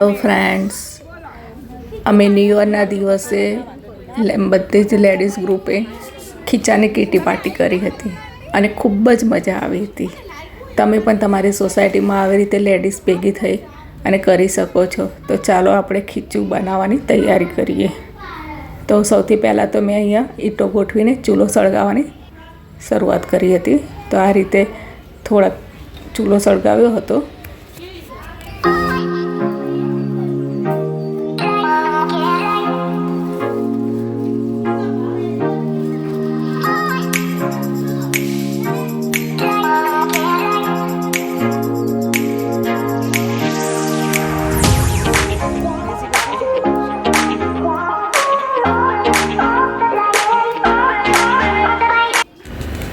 તો ફ્રેન્ડ્સ, અમે ન્યૂ યરના દિવસે બધી જ લેડીઝ ગ્રુપે ખીચાની કીટી પાર્ટી કરી હતી અને ખૂબ જ મજા આવી હતી. તમે પણ તમારી સોસાયટીમાં આવી રીતે લેડીઝ ભેગી થઈ અને કરી શકો છો. તો ચાલો આપણે ખીચું બનાવવાની તૈયારી કરીએ. તો સૌથી પહેલાં તો મેં અહીંયા ઈંટો ગોઠવીને ચૂલો સળગાવવાની શરૂઆત કરી હતી. તો આ રીતે થોડાક ચૂલો સળગાવ્યો હતો.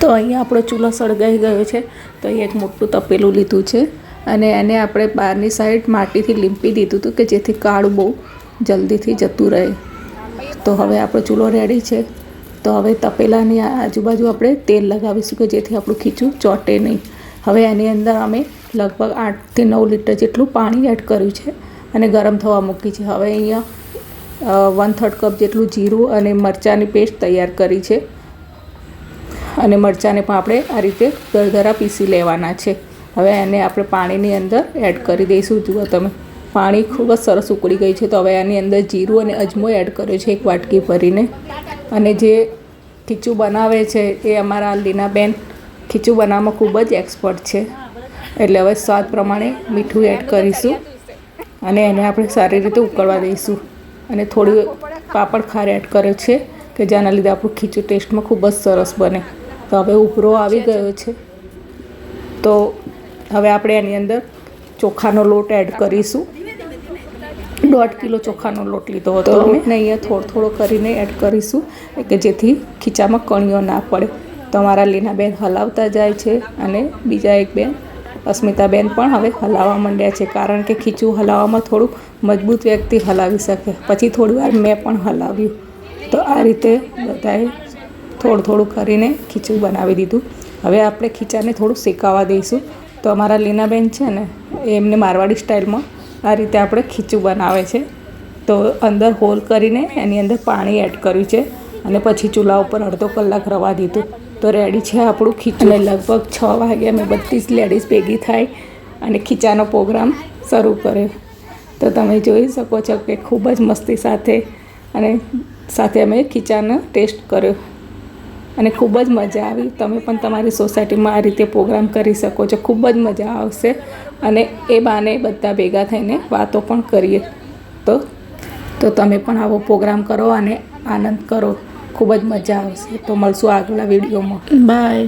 તો અહીંયા આપણો ચૂલો સળગાઈ ગયો છે. તો અહીંયા એક મોટું તપેલું લીધું છે અને એને આપણે બહારની સાઈડ માટીથી લીંપી દીધું હતું કે જેથી કાળું બહુ જલ્દીથી જતું રહે. તો હવે આપણો ચૂલો રેડી છે. તો હવે તપેલાની આજુબાજુ આપણે તેલ લગાવીશું કે જેથી આપણું ખીચું ચોંટે નહીં. હવે એની અંદર અમે લગભગ 8 થી 9 લીટર જેટલું પાણી એડ કર્યું છે અને ગરમ થવા મૂકી છે. હવે અહીંયા 1/3 કપ જેટલું જીરું અને મરચાંની પેસ્ટ તૈયાર કરી છે અને મરચાંને પણ આપણે આ રીતે દરદરા પીસી લેવાના છે. હવે એને આપણે પાણીની અંદર એડ કરી દઈશું. જુઓ તમે, પાણી ખૂબ જ સરસ ઉકળી ગઈ છે. તો હવે આની અંદર જીરું અને અજમો એડ કર્યો છે 1 વાટકી ભરીને. અને જે ખીચું બનાવે છે એ અમારા લીનાબેન ખીચું બનાવવામાં ખૂબ જ એક્સપર્ટ છે. એટલે હવે સ્વાદ પ્રમાણે મીઠું એડ કરીશું અને એને આપણે સારી રીતે ઉકળવા દઈશું. અને થોડી પાપડ ખાર એડ કર્યો છે કે જેના લીધે આપણું ખીચું ટેસ્ટમાં ખૂબ જ સરસ બને. તો હવે ઉભરો આવી ગયો છે. તો હવે આપણે એની અંદર ચોખાનો લોટ એડ કરીશું. 1.5 કિલો ચોખાનો લોટ લીધો હતો અમે ને અહીંયા થોડો કરીને એડ કરીશું કે જેથી ખીચામાં કણીઓ ના પડે. તો અમારા લીનાબેન હલાવતા જાય છે અને બીજા એક બેન અસ્મિતાબેન પણ હવે હલાવવા માંડ્યા છે, કારણ કે ખીચું હલાવવામાં થોડું મજબૂત વ્યક્તિ હલાવી શકે. પછી થોડી વાર મેં પણ હલાવ્યું. તો આ રીતે બધાએ થોડું કરીને ખીચું બનાવી દીધું. હવે આપણે ખીચાને થોડું શેકાવા દઈશું. તો અમારા લીનાબેન છે ને, એમને મારવાડી સ્ટાઇલમાં આ રીતે આપણે ખીચું બનાવે છે. તો અંદર હોલ કરીને એની અંદર પાણી એડ કર્યું છે અને પછી ચૂલા ઉપર અડધો કલાક રવા દીધું. તો રેડી છે આપણું ખીચું. અને લગભગ 6 વાગ્યા મેં બધી જ લેડીઝ ભેગી થાય અને ખીચાનો પ્રોગ્રામ શરૂ કર્યો. તો તમે જોઈ શકો છો કે ખૂબ જ મસ્તી સાથે અમે ખીચાનો ટેસ્ટ કર્યો અને ખૂબ જ મજા આવી. તમે પણ તમારી સોસાયટીમાં આ રીતે પ્રોગ્રામ કરી શકો છો. ખૂબ જ મજા આવશે અને એ બહાને બધા ભેગા થઈને વાતો પણ કરીએ. તો તમે પણ આવો પ્રોગ્રામ કરો અને આનંદ કરો. ખૂબ જ મજા આવશે. તો મળશું આગલા વિડીયોમાં. બાય.